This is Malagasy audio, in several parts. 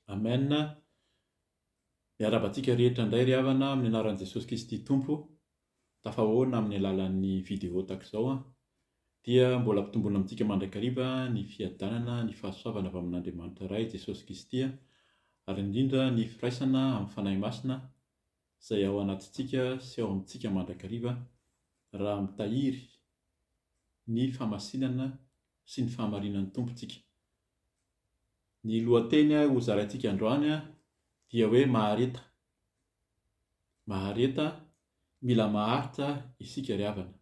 Amen. Miarabantsika rehetra indray ry havana amin'ny anaran'i Jesosy Kristy Tompo. Tafahoana amin'ny alalan'ny vidéo tahaka izao dia mbola ampitomboina amintsika mandrakariva ny fiadanana, ny fahasoavana avy amin'Andriamanitra iray Jesosy Kristy ary indrindra ny firaisana amin'ny fanahy masina izay ao anatintsika sy ao amintsika mandrakariva raha mitahiry ny famasinana sy ny fahamarinan'ny tompontsika. Ny lohateny ho zaraintsika androany dia hoe mahareta. Mahareta, mila maharitra isika ry havana.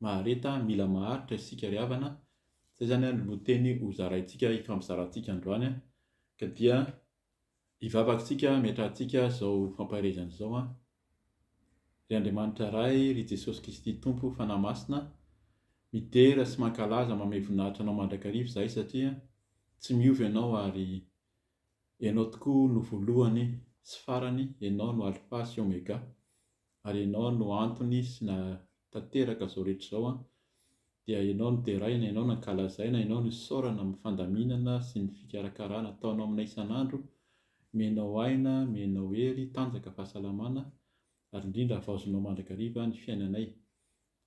Mahareta, mila maharitra isika ry havana. Izay zany ny lohateny ho zaraintsika ifampizarantsika androany ka dia hivavakintsika miatrahantsika izao fampaharezana izao ry Andriamanitra iray, ry Jesosy Kristy Tompo fanahy masina, midera sy mankalaza manome voninahitra anao mandrakariva izahay satria tsy miova ianao ary ianao tokoa no voalohany sy farany, ianao no alpha sy omega ary ianao no antony sy tanteraka izao rehetra izao dia ianao no teraina, ianao no ankalazaina, ianao no isaorana amin'ny fandaminana sy ny fikarakarana ataonao aminay isan'andro, menao aina, menao hery, tanjaka fahasalamana ary indrindra havaozonao mandrakariva ny fiainanay.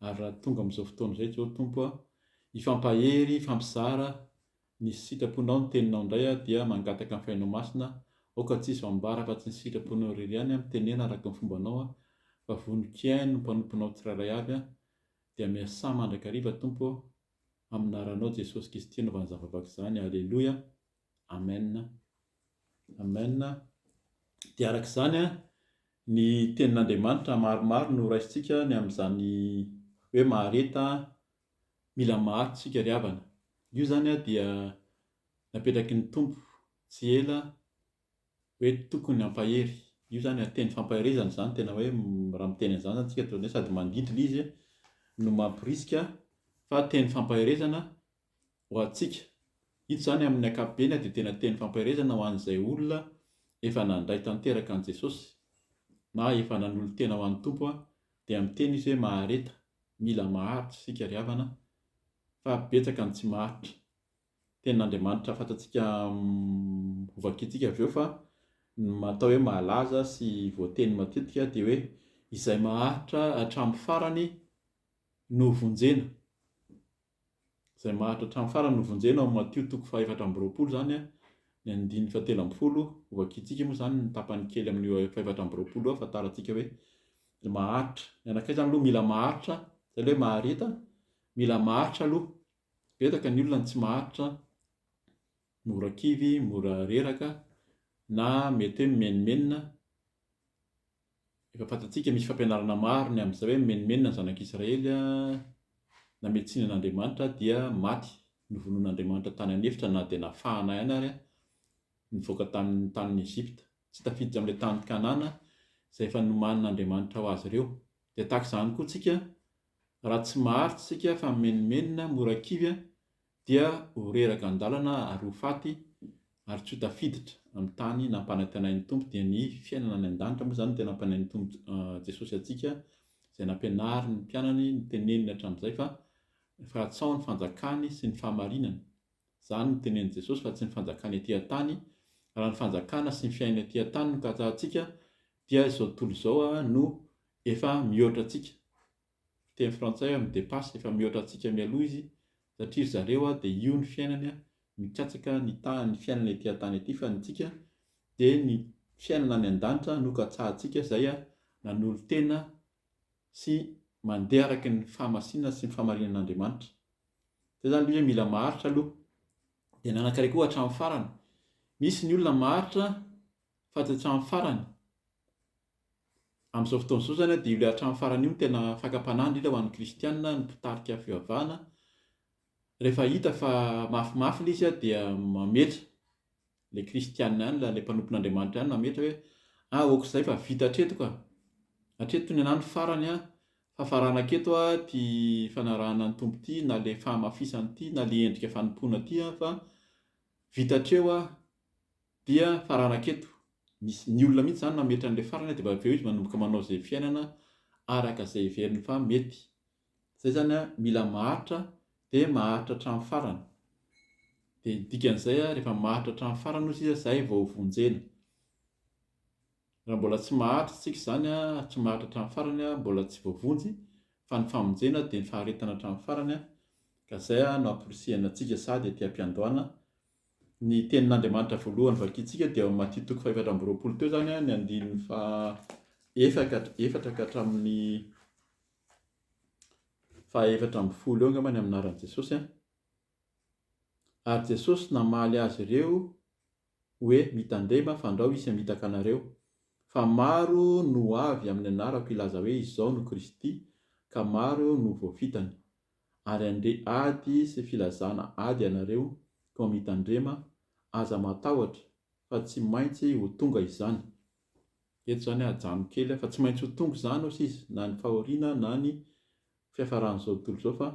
Ary raha tonga amin'izao fotoana izay izao Tompo hifampahery, hifampizara ny sitraponao ny teninao indray dia mangataka amin'ny fiainao masina, aoka tsy izy ambara fa tsy ny sitraponao irery ihany mitenena araka ny fombanao fa vonin-kaino no mpanomponao tsirairay avy dia miasa mandrakariva Tompo amin'ny anaranao Jesosy Kristy anaovany zavavaka izany. Alleluia. Amen. Amen. Dia araka izany ny tenin'Andriamanitra maromaro no raisintsika ny amin'izany hoe mahareta, mila maharitra isika ry havana. Io zany dia napetraky ny Tompo tsy ela hoe tokony hampahery. Io zany teny fampaherezana izany, tena hoe raha miteny an'izany antsika toa sady mandindrina izy no mampirisika fa teny fampaherezana ho antsika. Ito zany amin'ny ankapobeny dia tena teny fampaherezana ho an'izay olona efa nandray tanteraka an' Jesosy na efa nanolo tena ho an'ny Tompo dia miteny izy hoe mahareta, mila maharitra isika ry havana fa betsaka ny tsy maharitra. Tenin'Andriamanitra fantatsika ovakintsika avy eo fa atao hoe mahalaza sy voateny matetika dia hoe izay maharitra hatramin'ny farany no vonjena. Izay maharitra hatramin'ny farany no vonjena ao Matthieu 4:20 zany ny andininy 17 ovakintsika moa zany ny tapany kely amin'ny 4:20 ahafantarantsika hoe maharitra. Ny anankiray zany aloha mila maharitra, izay hoe mahareta, mila maharitra aloha. Betsaka ny olona tsy maharitra, mora kivy, mora reraka na mety hoe menimenina. Efa fantatsika misy fampianarana maro ny amin'izay hoe menimenina ny zanak'Israely nametsinan'Andriamanitra dia maty. Novonoan'Andriamanitra tany anefitra na dia nafahana ihany ary nivoaka tamin'ny tanin'ny Ezipta. Tsy tafiditra amin'ilay tany Kanana izay efa nomanin'Andriamanitra ho azy ireo. Dia tahaka izany koa tsika, raha tsy maharitra isika fa menimenina, mora kivy dia ho reraka an-dalana ary ho faty ary tsy ho tafiditra amin'ny tany nampanantenain'ny Tompo. Dia ny fiainana any an-danitra moa zany tena nampanain'ny Tompo Jesosy antsika izay nampianary ny mpianany ny teneniny hatramin'izay fa fahatsao ny fanjakany sy ny fahamarinana. Izany no tenenin'i Jesosy fa tsy ny fanjakany aty an-tany. Raha ny fanjakana sy ny fiainana aty an-tany no katsahantsika dia izao tontolo izao no efa mihoatra antsika. Teny frantsay amin'ny dépasse, efa mihoatra antsika mialoha izy satria zareo dia io ny fiainany mikatsaka ny fiainana aty an-tany aty fa nitsika dia ny fiainana any an-danitra no katsahantsika izay nanolo tena sy mandeha araka ny fahamasinana sy ny fahamarinan'Andriamanitra. Izay zany hoe mila maharitra aloha. Dia ny anankiray koa hatramin'ny farany. Misy ny olona maharitra fa tsy hatramin'ny farany. Amin'izao fotoana izao zany dia ilay hatramin'ny farany io no tena fakapanahy indrindra ho an'ny kristianina ny mpitarika fivavahana. Rehefa hita fa mafimafy ilay izy dia mametra ilay kristianina ihany, ilay mpanompon'Andriamanitra ihany mametra hoe aok'izay fa vita hatreto. Hatreto ny anahy ny farany fa farana aketo ty fanarahana ny Tompo ty, na ilay fahamafisany ty, na ilay endrika fanompoana ty fa vita hatreo dia farana aketo. Misy ny olona mihitsy zany nametra an'ilay farany dia avy eo izy manomboka manao izay fiainana araka izay heveriny fa mety. Izay zany mila maharitra dia maharitra hatramin'ny farany. Dia dikan'izay rehefa maharitra hatramin'ny farany ozy izy izay vao vonjena. Raha mbola tsy maharitra isika izany tsy maharitra hatramin'ny farany mbola tsy voavonjy, fa ny famonjena dia ny faharetana hatramin'ny farany ka izay no amporisihana antsika sady aty am-piandohana. Ny tenin'Andriamanitra voalohany vakiantsika dia ao Matthieu 4:20 teo zany ny andinin'ny efatra ka hatramin'ny 7:10 eo angambany amin'ny anaran'i Jesosy. Ary Jesosy namaly azy ireo hoe mitandrema fa andao isy hamitaka anareo, fa maro no avy amin'ny anarako ilaza hoe izao no Kristy, ka maro no voavitany. Ary andre ady sy filazana ady ianareo koa mitandrema, aza matahotra fa tsy maintsy ho tonga izany. Eto zany ajano kely fa tsy maintsy ho tonga izany hozy izy, na ny fahoriana na ny fiafaran'izao tontolo izao, fa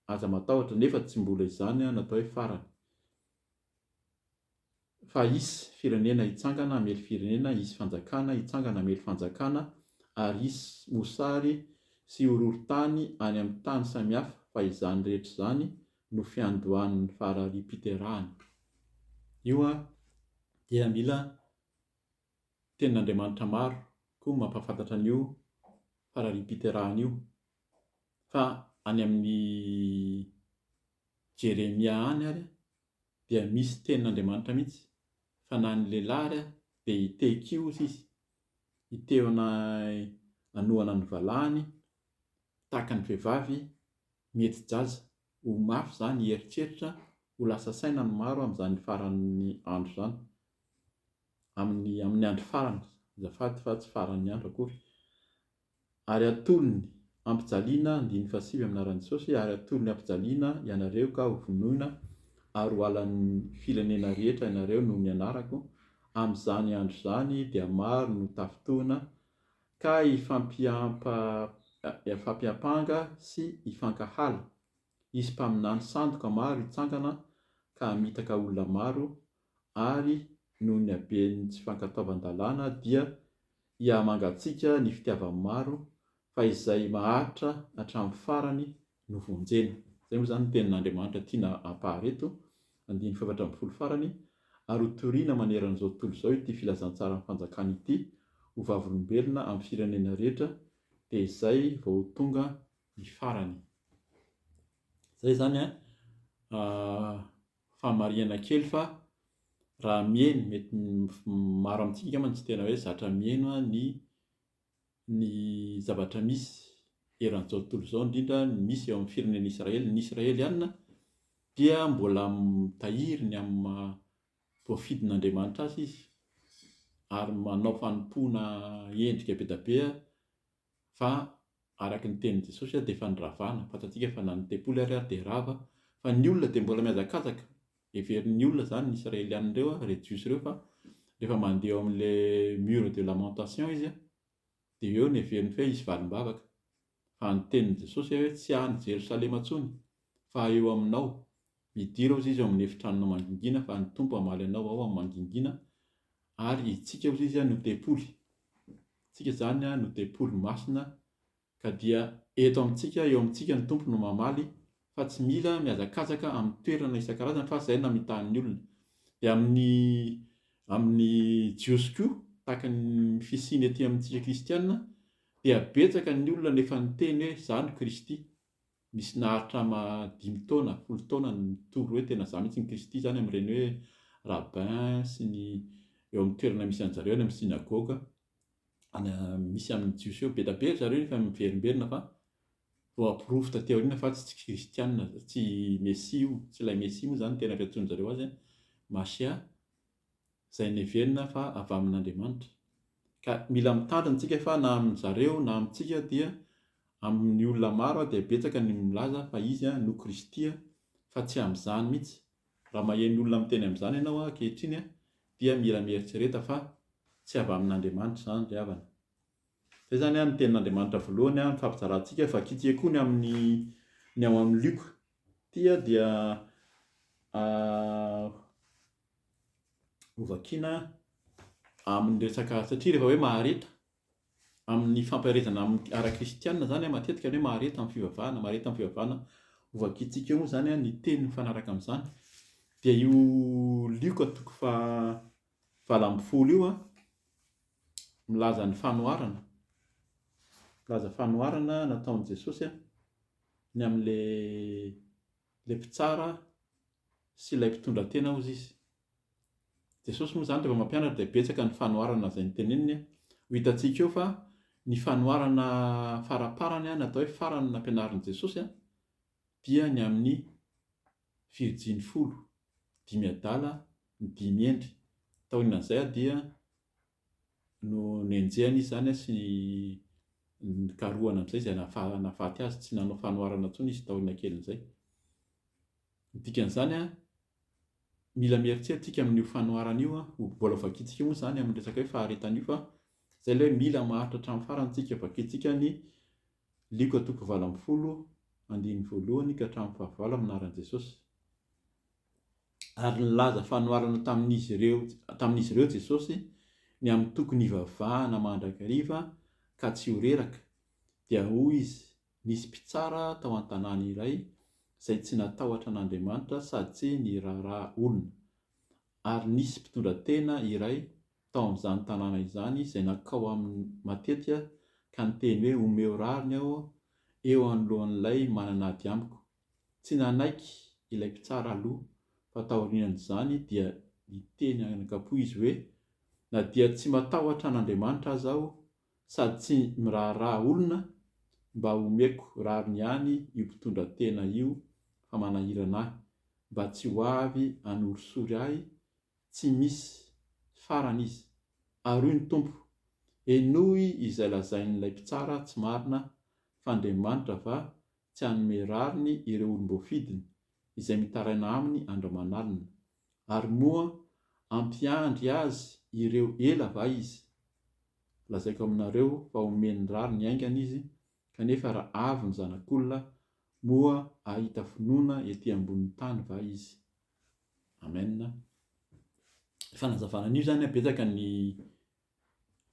aza matahotra nefa tsy mbola izany natao hoe farany. Fa isy firenena hitsangana hamely firenena, isy fanjakana hitsangana hamely fanjakana, ary isy mosary sy horohorontany any amin'ny tany samihafa, fa izany rehetra izany no fiandohan'ny faharaham-piterahany. Io dia mila tenin'Andriamanitra maro koa mampahafantatra an'io faharaham-piterahana io. Fa any amin'ny Jeremia any ary dia misy tenin'Andriamanitra mihitsy fa na ny lehilahy dia hiteko izy, hitehona hanohana ny valahany tahaka ny vehivavy mety jaza, ho mafy izany hieritreritra, ho lasa saina ny maro amin'izany faran'ny andro izany, amin'ny andro farany, azafady fa tsy faran'ny andro akory. Ary atolony ampijaliana, 7 amin'ny anaran'i Jesosy, ary atolony ampijaliana ianareo ka ho vonoina, ary ho alan'ny firenena rehetra ianareo noho ny anarako. Amin'izany andro izany dia maro no tafitohina ka ifampiampanga sy hifankahala. Isy mpaminany sandoka maro hitsangana ka hamitaka olona maro, ary noho ny haben'ny tsy fankataovan-dalàna dia hiamangatsika ny fitiavany maro, fa izay maharitra hatramin'ny farany no vonjena. Izay moa izany tenin'Andriamanitra tiana hampahareto, 7:10 farany. Ary ho toriana maneran'izao tontolo izao ity filazantsara ny fanjakana ity, ho vavolombelona amin'ny firenena rehetra, dia izay vao tonga ny farany. Izay zany famarihana kely fa raha mihaino, mety maro amintsika angamba tsy tena hoe zatra mihaino ny zavatra misy eran'izao tontolo izao, indrindra misy eo amin'ny firenen'i Israely. Ny Israelianina dia mbola mitahiry ny amin'ny voafidin'Andriamanitra azy izy, ary manao fanompoana endrika be da be, fa araka ny tenin'i Jesosy dia efa niravana. Fantatsika fa na ny tempoly ary dia rava, fa ny olona dia mbola mihazakazaka. Heverin'ny olona izany ny Israelianina ireo, rejiosy ireo, fa rehefa mandeha eo amin'ilay mur de lamentation izy dia eo ny heveriny fa izy valimbavaka. Fa ny tenin'i Jesosy hoe tsy any Jerosalema intsony, fa eo aminao. Midira hozy izy eo amin'ny efitranona mangingina, fa ny Tompo hamaly anao ao amin'ny mangingina, ary itsika hozy izy no tempoly. Tsika zany no tempoly masina, ka dia eto amintsika, eo amintsika ny Tompo no mamaly, fa tsy mila mihazakazaka amin'ny toerana isan-karazany, fa izay namitahan'ny olona. Dia amin'ny jiosy koa, tahaka ny fisiany ety amintsika kristianina, dia betsaka ny olona nefa niteny hoe izany Kristy. Misy naharitra 5 taona, 10 taona nitoro hoe tena izany mihitsy ny Kristy zany amin'ireny hoe rabbin sy ny eo amin'ny toerana misy an'zareo any amin'ny synagoga, misy amin'ny jiosy eo be da be zareo nefa miverimberina fa vao ampirofo taty aoriana fa tsy kristianina, tsy Mesia io, tsy ilay Mesia moa zany tena fiantsoany zareo azy, Masia, izay neverina fa avy amin'Andriamanitra. Ka mila mitandrina tsika fa na amin'zareo na amintsika dia amin'ny olona maro dia betsaka ny milaza fa izy no Kristy, fa tsy amin'izany mihitsy. Raha maheno olona miteny amin'izany ianao ankehitriny dia mila mieritsereta fa tsy avy amin'Andriamanitra izany ry havana. Izay zany ny tenin'Andriamanitra voalohany fampizarantsika. Vakiantsika koa ny ao amin'ny Luka dia hovakiana amin'ny resaka, satria rehefa hoe mahareta amin'ny fampiarezana amin'ny ara-kristianina zany matetika hoe mahareta amin'ny fivavahana, hovakiantsika moa zany ny teny mifanaraka amin'izany. Dia io lioka toko fa 20 io milaza ny fanoharana. Milaza fanoharana nataon'i Jesosy ny amin'ilay mpitsara sy ilay mpitondra tena hozy izy. Jesosy moa zany rehefa mampianatra dia betsaka ny fanoharana izay noteneniny. Ho hitantsika eo fa ny fanoharana faraparany natao hoe farany nampianarin'i Jesosy dia ny amin'ny Virjiny 10, 5 adala, ny 5 endry. Taorian'izay dia no nenjehany izy zany sy nikarohana amin'izay izay nahafaty azy, tsy nanao fanoharana intsony izy taoriana kelin'izay. Ny dikan'izany mila mieritseritsika amin'io fanoharana io mbola vakiantsika moa zany amin'ny resaka hoe faharetan'io fa izay ilay hoe mila maharitra hatramin'ny farany tsika vakiantsika ny liko toko 20, andininy voalohany ka hatramin'ny 19 amin'ny anaran'i Jesosy. Ary nilaza fanoharana tamin'izy ireo Jesosy ny amin'ny tokony hivavahana mandrakariva ka tsy ho reraka. Dia hoy izy, nisy mpitsara tao an-tanàna iray izay tsy natahotra an'Andriamanitra sady tsy niraharaha olona. Ary nisy mpitondra tena iray tao amin'izany tanàna izany izay nakao aminy matetika ka niteny hoe omeo rariny aho eo anoloan'ilay mananady amiko. Tsy nanaiky ilay mpitsara aloha fa taorian'izany dia niteny anakapo izy hoe, na dia tsy matahotra an'Andriamanitra aza aho sady tsy miraharaha olona, mba omeko rariny ihany io mpitondra tena io fa manahirana ahy, mba tsy ho avy hanorosory ahy, tsy misy farany izy. Ary hoy ny Tompo, enoy izay lazain'ilay mpitsara tsy marina fa Andriamanitra va tsy hanome rariny ireo olom-boafidiny izay mitaraina aminy andro aman'alina. Ary moa ampiandry azy ireo ela va izy? Lazaiko aminareo fa omeny rariny aingana izy, kanefa raha avy ny zanak'olona moa ahita finoana ety ambonin'ny tany va izy? Amen. Fanazavana an'io zany betsaka ny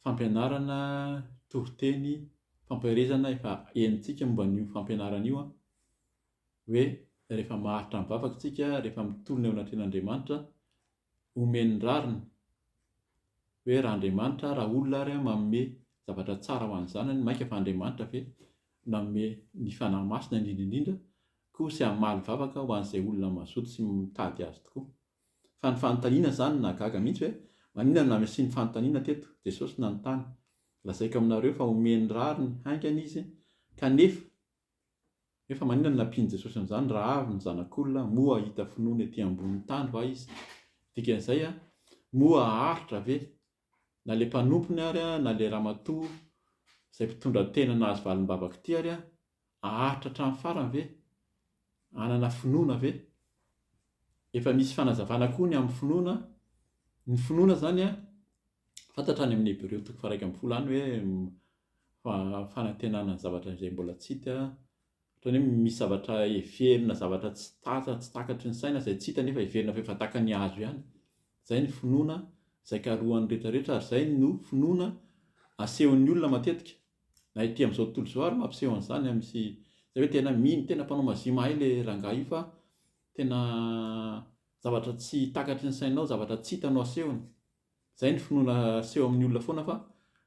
fampianarana toriteny fampiarezana efa henontsika momba an'io fampianarana io hoe rehefa maharitra mivavaka tsika, rehefa mitolona eo anatren'Andriamanitra, omeny rariny hoe raha Andriamanitra, raha olona ary manome zavatra tsara ho an'ny zanany, maika fa Andriamanitra ve nanome ny fanahy masina indrindra koa sy hamaly vavaka ho an'izay olona mazoto sy mitady azy tokoa. Fa ny fanontaniana zany nagaga mihitsy hoe maninona namasiany fanontaniana teto Jesosy nanontany. Lazaiko aminareo fa omeny rariny haingana izy, kanefa efa maninona nampiany Jesosy amin'izany, raha avy ny zanak'olona moa ahita finoana ety ambonin'ny tany va izy? Dikan'izay moa aharitra ve na le mpanompony ary na le ramatoa izay mpitondra tena nahazo valim-bavaka ity ary aharitra hatramin'ny farany ve? Anana finoana ve? Efa misy fanazavana koa ny amin'ny finoana. Ny finoana zany fantatra any amin'ny Hebreo 1:10 any hoe fanantenana ny zavatra izay mbola tsy hita, ohatran'ny hoe misy zavatra heverina, zavatra tsy takatry ny saina izay tsy hita nefa heverina fa efa tahaka ny hazo ihany. Zay ny finoana izay karohan'ny rehetrarehetra, ary zay no finoana asehon'ny olona matetika. Na ety amin'izao tontolo izao ary mampiseho an'izany misy zay hoe tena mino, tena mpanao mazia mahay le rangahy io fa tena zavatra tsy takatry ny sainao, zavatra tsy hitanao asehony. Zay ny finoana aseho amin'ny olona foana, fa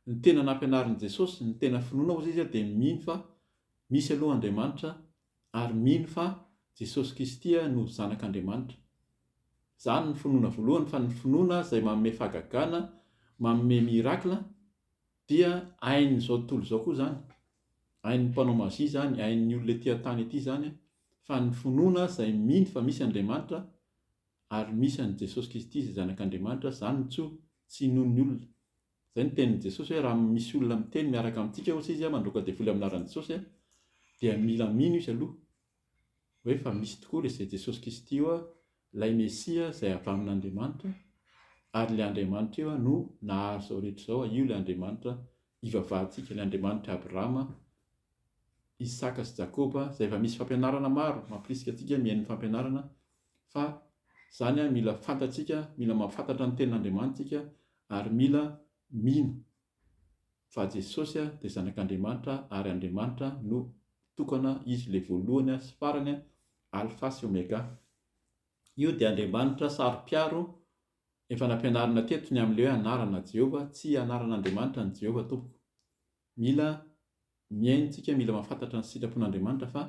ny tena nampianarin'i Jesosy, ny tena finoana hozy izy dia mino fa misy aloha Andriamanitra, ary mino fa Jesosy Kristy no zanak'Andriamanitra. Zany ny finoana voalohany. Fa ny finoana izay manome fahagagana, manome mirakla, dia ain'izao tontolo izao koa zany, ain'ny mpanao mazia zany, ain'ny olona ety an-tany ety zany, fa ny finoana izay mino fa misy Andriamanitra ary misy an'i Jesosy Kristy izay zanak'Andriamanitra, zany no tsy inon'ny olona. Zay ny tenin'i Jesosy hoe raha misy olona miteny miaraka amintsika hozy izy mandroaka devoly amin'ny anaran'i Jesosy, dia mila mino izy aloha hoe fa misy tokoa ilay Jesosy Kristy io, ilay Mesia izay avy amin'Andriamanitra, ary ilay Andriamanitra io no nahazo izao rehetra izao. Io ilay Andriamanitra ivavahantsika, ilay Andriamanitra Abrahama, Isaka sy Jakoba, izay efa misy fampianarana maro mampirisika antsika mihaino ny fampianarana. Fa zany mila fantatsika, mila mahafantatra ny tenin'Andriamanitra ary mila mino fa Jesosy dia zanak'Andriamanitra, ary Andriamanitra no tokana izy ilay voalohany sy farany, alfa sy omega. Io dia Andriamanitra saro-piaro efa nampianarina teto ny amin'ilay hoe anarana Jehova, tsy anaran'Andriamanitra ny Jehova tompoko. Mila miaino tsika, mila mahafantatra ny sitrapon'Andriamanitra fa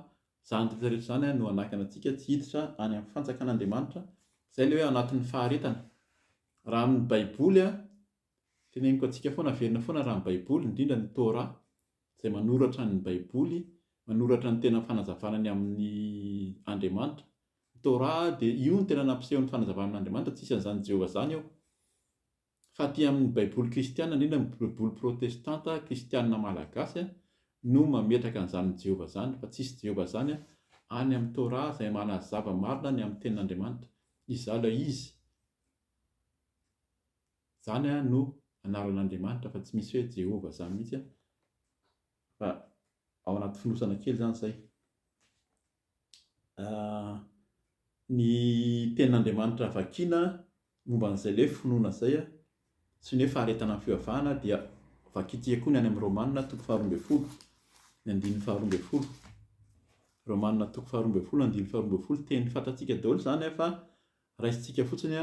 zany rehetrarehetra zany no hanakana antsika tsy hiditra any amin'ny fanjakan'Andriamanitra, izay ilay hoe anatin'ny faharetana. Raha amin'ny Baiboly teneniko antsika foana, averina foana raha amin'ny Baiboly, indrindra ny Torah izay manoratra ny Baiboly, manoratra ny tena fanazavana ny amin'ny Andriamanitra. Torah dia io ny tena nampiseho ny fanazavana amin'Andriamanitra, tsisy an'izany Jehova zany ao. Fa aty amin'ny Baiboly kristiana, indrindra ny Baiboly protestanta, kristiana malagasy no mametraka an'izany Jehova zany, fa tsisy Jehova zany any amin'ny Torah izay manazava marina ny amin'ny tenin'Andriamanitra. Izala izy. Zany no anaran'Andriamanitra fa tsy misy hoe Jehova zany mihitsy fa ao anaty fonosana kely zany izay. Ny tenin'Andriamanitra vakiana momba an'izay ilay finoana izay sy ny hoe faharetana amin'ny fivavahana dia vakiantsika koa ny any amin'ny Romanina toko 12 ny 12. Romanina toko 12 ny 12 teny fantatsika daholo zany fa raisintsika fotsiny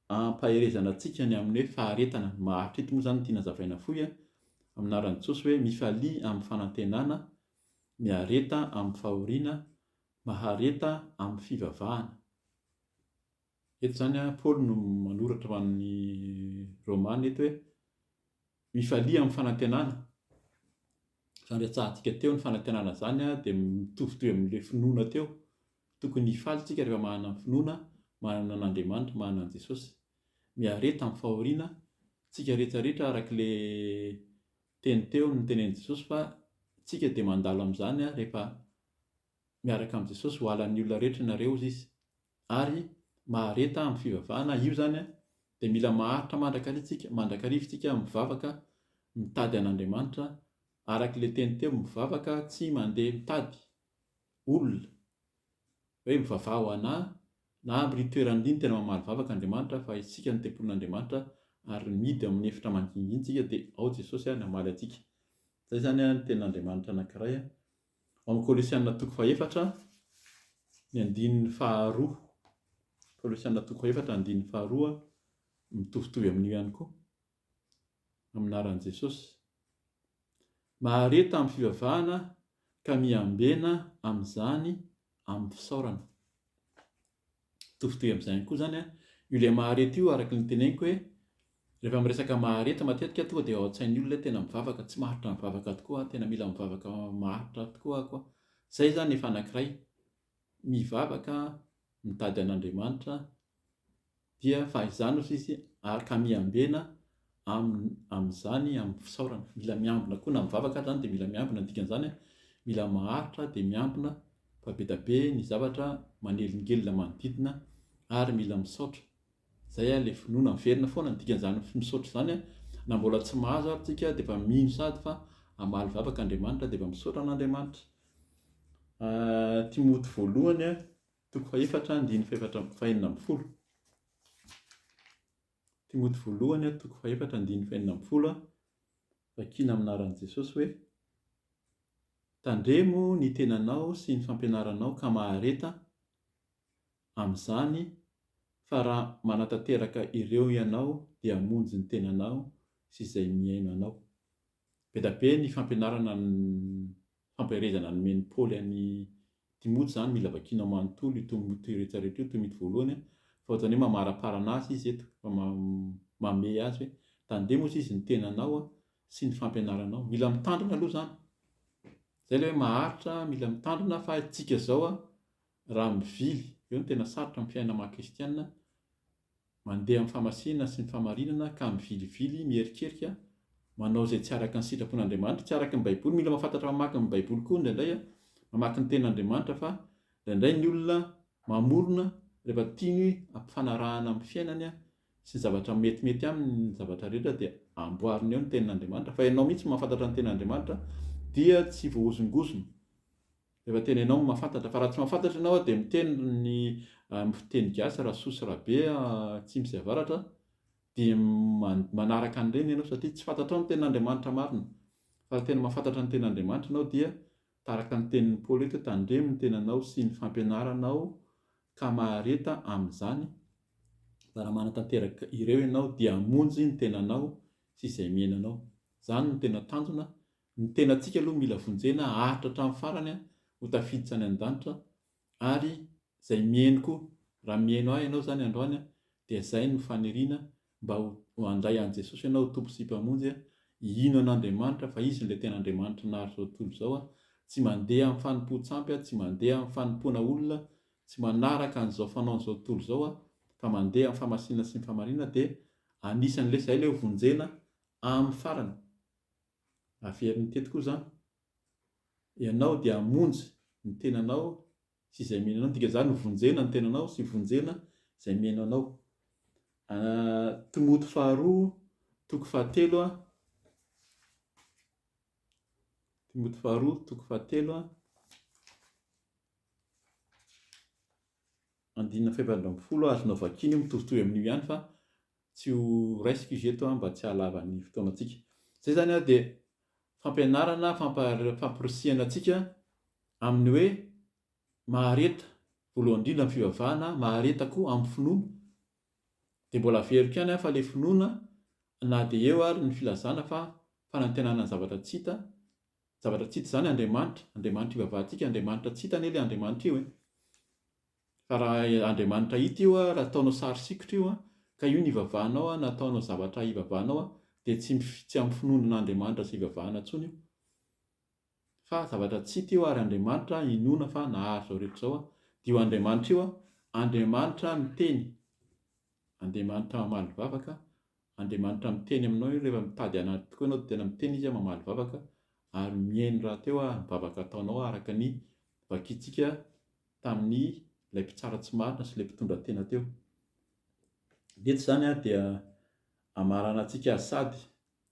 ampaherezana antsika ny amin'ny hoe faharetana. Mahatrety moa zany tiana zavaina fohy amin'ny anaran'i Jesosy hoe mifalia amin'ny fanantenana, miareta amin'ny fahoriana, mahareta amin'ny fivavahana. Eto zany Paoly no manoratra ho an'ny Romana eto hoe mifalia amin'ny fanantenana. Izany retsahantsika teo ny fanantenana zany dia mitovitovy amin'ilay finoana teo. Tokony hifaly tsika rehefa manana ny finoana, manana an'Andriamanitra, manana an'i Jesosy. Miareta amin'ny fahoriana, tsika rehetra rehetra araka ilay teny teo ny tenen'i Jesosy fa tsika dia mandalo amin'izany rehefa miaraka amin'i Jesosy ho halan'ny olona rehetra ianareo hozy izy. Ary mahareta amin'ny fivavahana, io zany dia mila maharitra mandrakariva tsika mivavaka mitady an'Andriamanitra araka ilay teny teo, mivavaka tsy mandeha mitady olona hoe mivavaha ho anahy na amin'ny toerana iny tena mamaly vavaka Andriamanitra, fa isika ny tempolin'Andriamanitra ary midy amin'ny efitra mangingina tsika dia ao Jesosy namaly antsika. Izay zany ny tenin'Andriamanitra anankiray. Ao amin'ny Kolosianina toko 4 ny 2. Kolosianina toko 4 ny 2 mitovitovy amin'io ihany koa amin'ny anaran'i Jesosy. Mahareta amin'ny fivavahana ka miambena amin'izany amin'ny fisaorana. Mitovitovy amin'izany koa zany io ilay mahareta io araka ny teneniko hoe rehefa miresaka mahareta matetika tonga dia ao an-tsain'ny olona tena mivavaka, tsy maharitra mivavaka tokoa, tena mila mivavaka maharitra tokoa ako. Izay zany efa anankiray, mivavaka mitady an'Andriamanitra dia fahizany ozy izy ary ka miambena amin'izany amin'ny fisaorana. Mila miambina koa na mivavaka zany dia mila miambina, dikan'izany mila maharitra dia miambina fa be dia be ny zavatra manelingelina manodidina ary mila misaotra. Izay ilay finoana miverina foana, dikan'izany misaotra zany na mbola tsy mahazo ary tsika dia efa mino sady fa hamaly vavaka Andriamanitra dia efa misaotra an'Andriamanitra. Timoty voalohany toko 4 ny 4:40. Timoty voalohany toko 4 ny 4:40 vakiana amin'ny anaran'i Jesosy hoe tandremo ny tenanao sy ny fampianaranao ka mahareta amin'izany, fa raha manatanteraka ireo ianao dia hamonjy ny tenanao sy izay miaino anao. Be dia be ny fampianarana ny fampiarezana nomeny Paoly an'i Timoty zany mila vakiana manontolo io Timoty rehetra rehetra io. Timoty voalohany fa ohatrany hoe mamara-parana azy izy eto, fa mame azy hoe tandremo ozy izy ny tenanao sy ny fampianaranao. Mila mitandrina aloha zany. Izay ilay hoe maharitra, mila mitandrina fa itsika zao raha mivily, eo ny tena sarotra amin'ny fiainana maha-kristianina, mandeha amin'ny famasinana sy ny famarinana ka mivilivily, mierikerika, manao izay tsy araka ny sitrapon'Andriamanitra, tsy araka ny Baiboly. Mila mahafantatra mamaky ny Baiboly koa indraindray, mamaky ny tenan'Andriamanitra, fa indraindray ny olona mamorona rehefa tiany ampifanarahana amin'ny fiainany sy ny zavatra metimety aminy, ny zavatra rehetra dia amboariny eo ny tenin'Andriamanitra. Fa ianao mihitsy mahafantatra ny tenin'Andriamanitra dia tsy voahozongozona. Rehefa tena ianao mahafantatra, fa raha tsy mahafantatra ianao dia miteny ny fiteny gasy raha soa sy raha be tsy misy avaratra dia manaraka an'ireny ianao satria tsy fantatrao ny tenin'Andriamanitra marina. Fa raha tena mahafantatra ny tenin'Andriamanitra ianao dia taraka ny tenin'ny Paoly eto, tandremo ny tenanao sy ny fampianaranao ka mahareta amin'izany. Fa raha manatanteraka ireo ianao dia hamonjy ny tenanao sy izay miainanao. Zany no tena tanjona. Ny tenantsika aloha mila vonjena haritra hatramin'ny farany ho tafiditra any an-danitra, ary izay mihaino koa. Raha mihaino ahy ianao zany androany dia izay no faniriana mba ho handray an' Jesosy ianao ho tompo sy mpamonjy, hino an'Andriamanitra fa izy ilay tena Andriamanitra nahary zao tontolo zao, tsy mandeha amin'ny fanompoan-tsampy, tsy mandeha amin'ny fanompoana olona, tsy manaraka an'izao fanaon'izao tontolo zao, fa mandeha amin'ny famasinana sy ny famarinana. Dia anisan'ilay izay ilay vonjena amin'ny farany. Averiny teto koa zany, ianao dia hamonjy ny tenanao sy izay miainanao. Dika zany vonjena ny tenanao sy vonjena izay miainanao. Timoty faharoa toko fahatelo Timoty faharoa toko fahatelo andinina fahavalo amby folo. Azonao vakiny mitovitovy amin'io ihany fa tsy ho raisiko izy eto mba tsy halava ny fotoanantsika. Zay zany dia fampianarana, fampirisihana antsika amin'ny hoe mahareta voalohany indrindra amin'ny fivavahana, mahareta koa amin'ny finoana. Dia mbola averiko ihany fa ilay finoana na dia eo ary ny filazana fa fanantenana ny zavatra tsy hita. Zavatra tsy hita zany Andriamanitra ivavahantsika, Andriamanitra tsy hita anie ilay Andriamanitra io. Fa raha Andriamanitra hita io, raha ataonao sary sikotra io ka io ny ivavahanao, na ataonao zavatra ivavahanao, dia tsy amin'ny finoanan'Andriamanitra sy ivavahana intsony io, fa zavatra tsy hita io ary Andriamanitra inoana fa nahary zao rehetra zao. Dia io Andriamanitra io Andriamanitra miteny, Andriamanitra mamaly vavaka, Andriamanitra miteny aminao io. Rehefa mitady anaty tokoa ianao dia tena miteny izy mamaly vavaka, ary mihaino raha teo mivavaka ataonao araka ny vakintsika tamin'ny ilay mpitsara tsy marina sy ilay mpitondra tena teo. Eto zany dia hamarana antsika sady,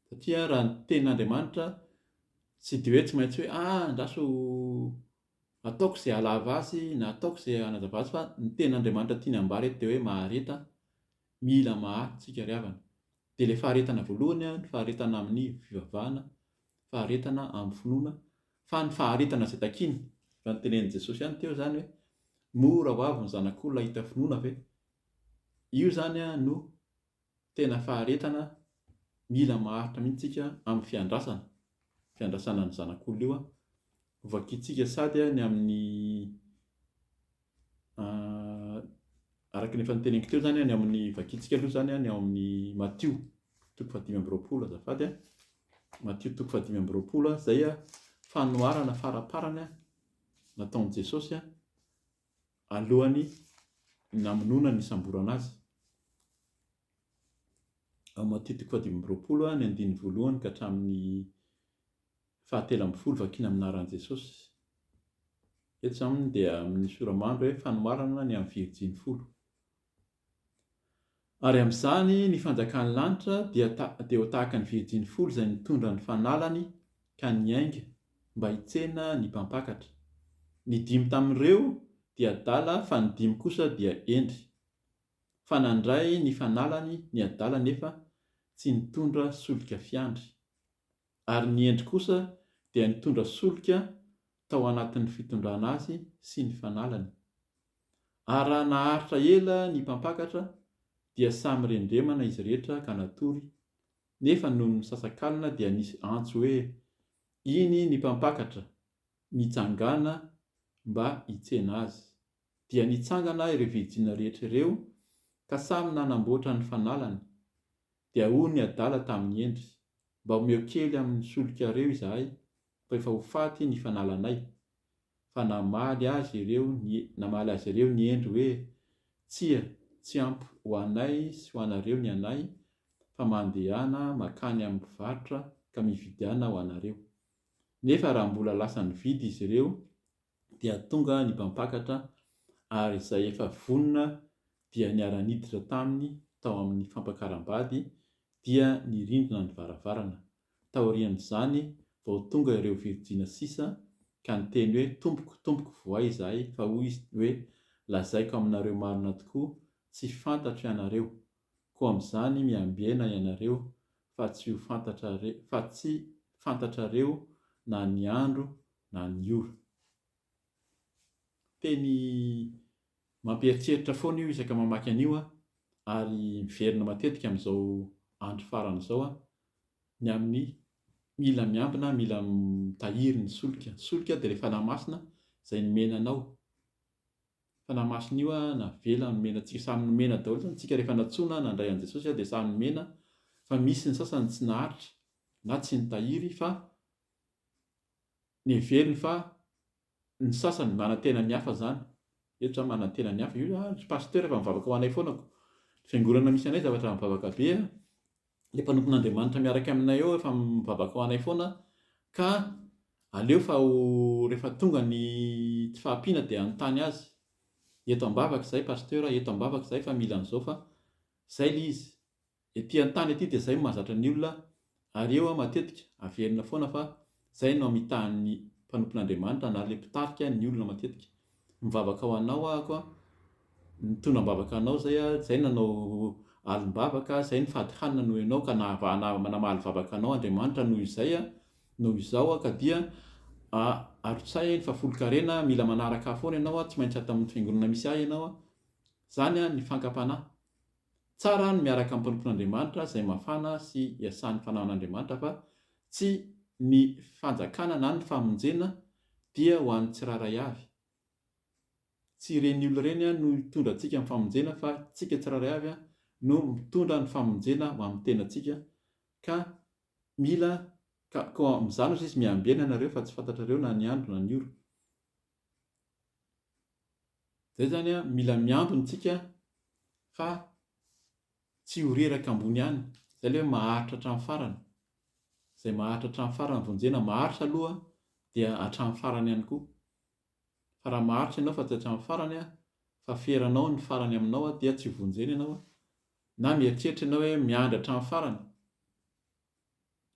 satria raha ny tenin'Andriamanitra tsy dia hoe tsy maintsy hoe andraso ataoko izay halava azy na ataoko izay hanazava azy, fa ny tenin'Andriamanitra tiany ambara eto dia hoe mahareta, mila maharitra tsika ry havana. Dia ilay faharetana voalohany ny faharetana amin'ny fivavahana, faharetana amin'ny finoana, fa ny faharetana izay takiany, fa ny tenenin' Jesosy ihany teo zany hoe mora ho avy ny zanak'olona hita finoana ve. Io zany no tena faharetana, mila maharitra mihitsy tsika amin'ny fiandrasana ny zanak'olona io, ho vakintsika sady ny amin'ny araka ny efa niteneniko teo zany ny amin'ny vakintsika aloha zany ny ao amin'ny Matio toko 5:20 azafady, Matio toko 5:20, zay fanoharana faraparany nataon'i Jesosy alohany namonoana ny isamborana azy. Ao Matio toko 5:20 ny andiny voalohany ka hatramin'ny 7:10 vakina amin'ny anaran'i Jesosy. Eto zany dia amin'ny soramandro hoe fanoharana ny amin'ny Virjiny folo. Ary amin'izany ny fanjakan'ny lanitra dia ho tahaka ny Virjiny folo izay nitondra ny fanalany ka niainga mba hitsena ny mpampakatra. Ny 5 tamin'ireo dia adala, fa ny 5 kosa dia endry. Fa nandray ny fanalany ny adala nefa tsy nitondra solika fiandry. Ary ny endry kosa dia nitondra solika tao anatin'ny fitondrana azy sy ny fanalany. Ary raha naharitra ela ny mpampakatra dia samy rendremana izy rehetra ka natory. Nefa noho ny sasakalina dia nisy antso hoe iny ny mpampakatra mitsangana mba hitsena azy. Dia nitsangana ireo virjina rehetra ireo ka samy nanamboatra ny fanalany. Dia hoy ny adala tamin'ny endry, mba omeo kely amin'ny solikareo izahay, fa efa ho faty ny fanalanay. Fa namaly azy ireo ny endry hoe tsy ampy ho anay sy ho anareo ny anay, fa mandehana makany amin'ny mpivarotra ka mividiana ho anareo. Nefa raha mbola lasa nividy izy ireo dia tonga ny mpampakatra, ary izay efa vonona dia niara-niditra taminy tao amin'ny fampakaram-bady dia nirindrina ny varavarana. Taorian'izany vao tonga ireo virjina sisa ka niteny hoe tompoko, tompoko voay izahay, fa hoy izy hoe lazaiko aminareo marina tokoa, tsy fantatro ianareo, koa amin'izany miambena ianareo fa tsy fantatrareo na ny andro na ny ora. Teny Mampieritreritra foana io isaka mamaky an'io ary miverina matetika amin'izao andro farany izao ny amin'ny mila miambina, mila mitahiry ny solika. Solika dia ilay fanahy masina izay nomena anao. Fanahy masina io na velona nomena antsika, samy nomena daholo zany tsika rehefa natsoina nandray an'i Jesosy dia samy nomena, fa misy ny sasany tsy naharitra na tsy nitahiry fa neveriny, fa ny sasany manantena ny hafa zany. Eto zany manantena ny hafa, io pasteur efa mivavaka ho anay foanako. Fiangonana misy anay zavatra mivavaka be, ilay mpanompon'Andriamanitra miaraka aminay eo efa mivavaka ho anay foana, ka aleo fa rehefa tonga ny tsy fahampiana dia anontany azy. Eto ambavaka izay pasteur, eto ambavaka izay fa mila an'izao, fa izay ilay izy. Ety an-tany ety dia izay mahazatra ny olona, ary eo matetika averina foana fa izay no amitahan'ny mpanompon'Andriamanitra na ilay mpitarika ny olona matetika. Mivavaka ho anao aho, nitondra mivavaka anao izay nanao alim-bavaka, izay nifady hanina noho ianao ka namaly vavaka anao Andriamanitra noho izay noho izao ka dia arotsay ny fahafolo-karena, mila manaraka foana ianao, tsy maintsy ato amin'ny fiangonana misy ahy ianao. Zany ny fankapanahy. Tsara ny miaraka amin'ny mpanompon'Andriamanitra izay mafana sy iasan'ny fanaon'Andriamanitra, fa tsy ny fanjakana na ny famonjena dia ho an'ny tsiraray avy. Tsy ireny olona ireny no mitondra antsika amin'ny famonjena, fa tsika tsiraray avy no mitondra ny famonjena ho amin'ny tenantsika. Ka mila mizany ozy izy miambena anareo fa tsy fantatrareo na ny andro na ny ora. Zay zany mila miambina tsika fa tsy ho reraka ambony ihany. Izay ilay hoe maharitra hatramin'ny farany. Izay maharitra hatramin'ny farany vonjena, maharitra aloha dia hatramin'ny farany ihany koa. Fa raha maharitra ianao fa tsy hatramin'ny farany, fa feranao ny farany aminao dia tsy vonjena ianao, na mieritreritra ianao hoe miandry hatramin'ny farany.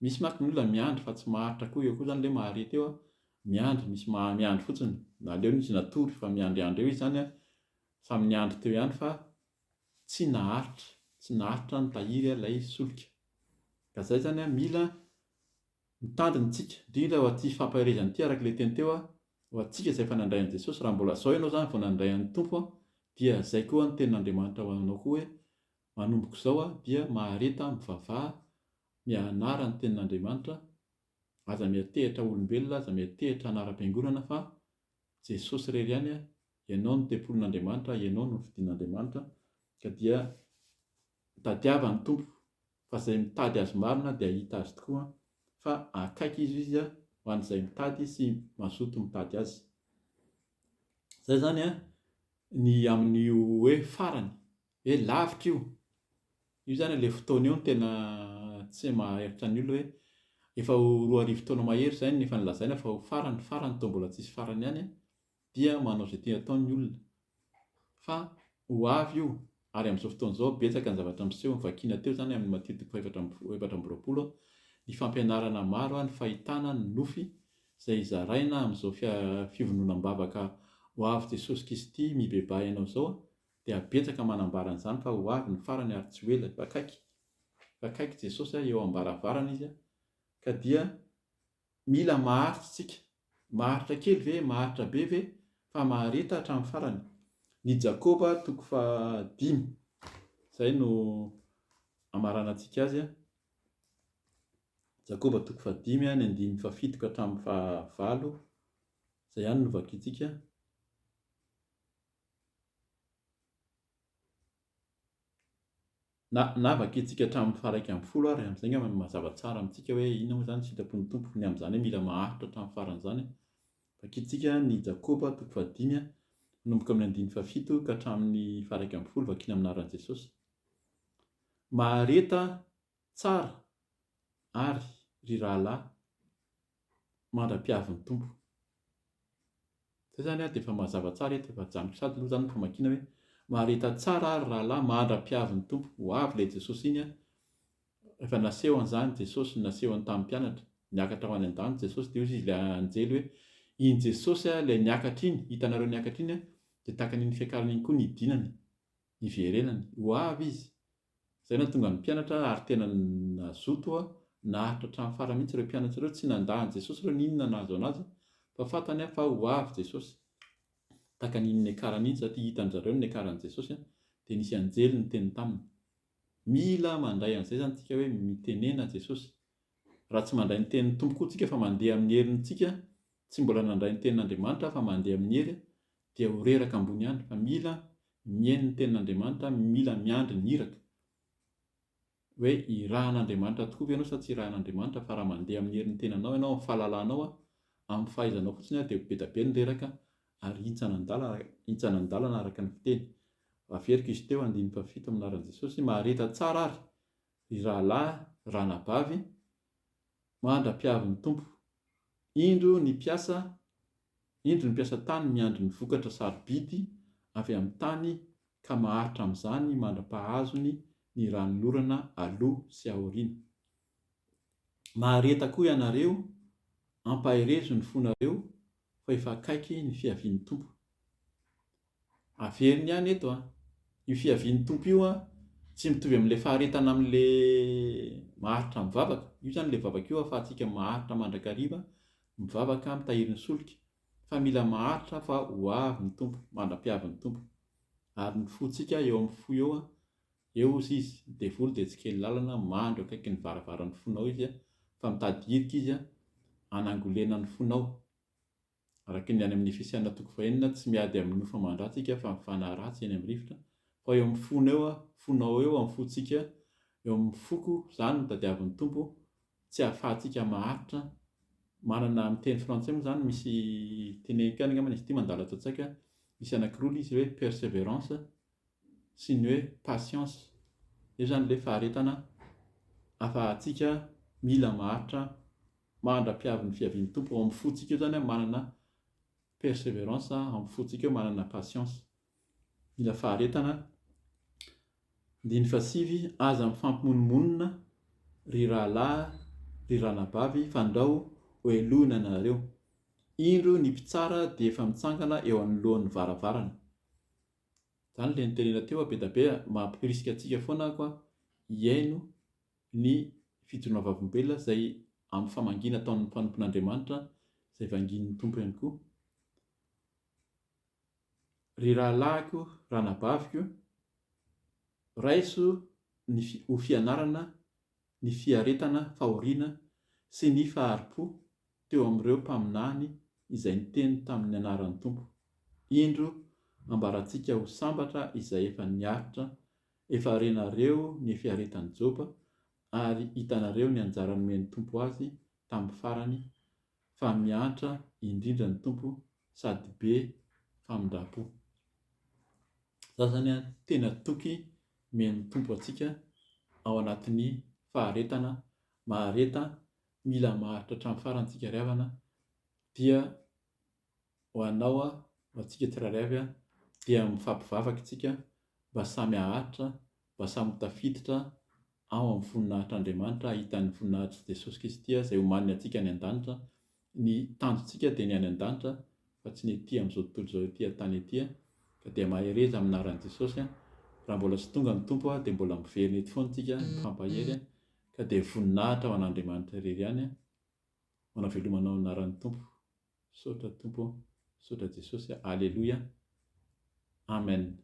Misy manko ny olona miandry fa tsy maharitra koa, eo koa zany ilay maharety eo, miandry, misy miandry fotsiny, na aleo izy natory fa miandry eo izy zany samy niandry teo ihany fa tsy naharitra nitahiry ilay solika. Ka izay zany mila mitandrina tsika, indrindra ho aty fampaherezana ity araka ilay teny teo ho antsika izay efa nandray an'i Jesosy. Raha mbola izao ianao zany vao nandray an'ny Tompo dia izay koa ny tenin'Andriamanitra ho anao koa hoe manomboka izao dia mahareta mivavaha mianara ny tenin'Andriamanitra, aza miantehitra olombelona, aza miantehitra anaram-piangonana, fa Jesosy irery ihany ianao no tempolin'Andriamanitra, ianao no fidian'Andriamanitra. Ka dia tadiava ny Tompo, fa izay mitady azy marina dia hita azy tokoa, fa akaiky izy ho an'izay mitady sy mazoto mitady azy. Zay zany ny amin'ny hoe farany, hoe lavitra io. Io zany ilay fotoana eo no tena tsy maheritra ny olona hoe efa ho 2000 mahery izay nefa nilazaina fa ho farany toa mbola tsisy farany ihany dia manao izay tiana ataony ny olona. Fa ho avy io, ary amin'izao fotoana izao betsaka ny zavatra miseho, nivakiana teo zany amin'ny Mateo 4:4, ny fampianarana maro, ny fahitana, ny nofy izay zaraina amin'izao fivononam-bavaka ho avy Jesosy Kristy mibebahy ianao izao, dia betsaka manambara an'izany fa ho avy ny farany ary tsy ho ela, fa akaiky Jesosy eo ambaravarana izy. Ka dia mila maharitra tsika, maharitra kely ve, maharitra be ve, fa maharita hatramin'ny farany. Ny Jakoba 5:5 izay no amarana antsika azy. Jakoba 5:5 ny 7 ka hatramin'ny 9, izay ihany no vakiantsika. Na vakiantsika hatramin'ny 1:10 ary amin'izay mazava tsara amintsika hoe inona moa zany sitrapon'ny Tompo ny amin'izany hoe mila maharitra hatramin'ny farany zany. Vakiantsika ny Jakoba 5:5 manomboka amin'ny 7 ka hatramin'ny 1:10 vakiana amin'ny anaran'i Jesosy. Mahareta tsara ary ry rahalahy mandra-piavin'ny Tompo. Zay zany dia efa mazava tsara eto, efa janiko sady aloha zany ny famakiana hoe mahareta tsara ary rahalahy mandra-piavin'ny Tompo. Ho avy ilay Jesosy iny efa naseho an'izany Jesosy, nasehony tamin'ny mpianatra, niakatra ho any an-danitra Jesosy, dia izy ilay anjely hoe iny Jesosy ilay niakatra iny, hitanareo niakatra iny dia tahaka n'iny fiakarana iny koa ny idinany, iverenany. Ho avy izy. Izay no tonga ny mpianatra ary tena nazoto naharitra hatramin'ny farany mihitsy ireo mpianatra ireo, tsy nandahan Jesosy ireo n'inona nahazo anazy, fa fantany fa ho avy Jesosy. Taka n'iny ekaran'iny satria hitan'zareo ny ekaran'i Jesosy dia nisy anjely niteny taminy. Mila mandray an'izay zany tsika hoe mitenena Jesosy. Raha tsy mandray ny tenin'ny Tompo koa tsika fa mandeha amin'ny herintsika, tsy mbola nandray ny tenin'Andriamanitra fa mandeha amin'ny hery, dia ho reraka ambony any. Fa mila mihaino ny tenin'Andriamanitra, mila miandry ny hiraka. Hoe irahan'Andriamanitra tokoa ve ianao sa tsy irahan'Andriamanitra, fa raha mandeha amin'ny herin'ny tenanao ianao, amin'ny fahalalanao, amin'ny fahaizanao fotsiny dia be da be ny reraka ary hintsana ny dalana araka ny fiteny. Averiko izy teo 7 amin'ny anaran'i Jesosy. Mahareta tsara ary ry rahalahy, ranabavy, mandra-piavin'ny Tompo. Indro ny mpiasa tany miandry ny vokatra sarobidy avy amin'ny tany ka maharitra amin'izany mandra-pahazony ny ranolorana aloha sy aoriana. Mahareta koa ianareo, ampaherezo ny fonareo fa efa akaiky ny fiavian'ny Tompo. Averiny ihany eto io fiavian'ny Tompo io tsy mitovy amin'ilay faharetana amin'ilay maharitra mivavaka. Io zany ilay vavaka io ahafahantsika maharitra mandrakariva, mivavaka mitahiry ny solika. Fa mila maharitra fa ho avy ny Tompo, mandra-piavin'ny Tompo. Ary ny fontsika eo amin'ny fo eo ozy izy, ny devoly dia tsy kely lalana, mandro akaiky ny varavaran'ny fonao izy fa mitady hirika izy hanangolena ny fonao. Araka ny any amin'ny Efesiana 4:9, tsy miady amin'ny nofo aman-dratsika fa mifanahy ratsy eny amin'ny rivotra. Fa eo amin'ny fonao eo amin'ny fontsika, eo amin'ny foko zany no tadiavin'ny Tompo, tsy ahafahantsika maharitra. Manana amin'ny teny frantsay moa zany misy tenenykany angambany izy ity mandala ato an-tsaika, misy anankiroa izy hoe persévérance sy ny hoe patience. Io zany ilay faharetana ahafahantsika mila maharitra mandra-piavin'ny fiavian'ny Tompo. Ao amin'ny fontsika io zany manana persévérance, amin'ny fontsika io manana patience. Mila faharetana. 9, aza mifampimonomonina ry rahalahy, ry ranabavy, fandao ho elohina anareo. Indro ny mpitsara dia efa mitsangana eo anoloan'ny varavarana. Zany ilay nitenena teo be da be, mampirisika antsika foana hiaino ny fijoroana vavolombelona izay amin'ny famangina ataon'ny mpanompon'Andriamanitra, izay vangin'ny Tompo ihany koa. Ry rahalahiko, ranabaviko, raiso ho fianarana, ny fiaretana, fahoriana sy ny faharipo teo amin'ireo mpaminany izay niteny tamin'ny anaran'ny Tompo. Indro ambarantsika ho sambatra izay efa niaritra, efa renareo ny fiaretan'i Joba ary hitanareo ny anjara nomen'ny Tompo azy tamin'ny farany, fa miantra indrindra ny Tompo sady be famindrapo. Za zany tena toky men'ny Tompo antsika ao anatin'ny faharetana, mahareta, mila maharitra hatramin'ny farantsika ry havana, dia ho anao antsika tsirairay avy dia mifampivavaka isika mba samy haharitra, mba samy tafiditra ao amin'ny voninahitr'Andriamanitra, hitan'ny voninahitry Jesosy Kristy izay omaniny antsika any an-danitra. Ny tanjontsika dia ny any an-danitra fa tsy ny ety amin'izao tontolo izao ety an-tany ety. Ka dia mahereza amin'ny anaran'i Jesosy. Raha mbola tsy tonga ny Tompo dia mbola miverina eto foana isika mifampahery, ka dia voninahitra ho an'Andriamanitra irery ihany. Manao velomana ao anaran'ny Tompo. Saotra Tompo, saotra Jesosy. Alleluia. Amen.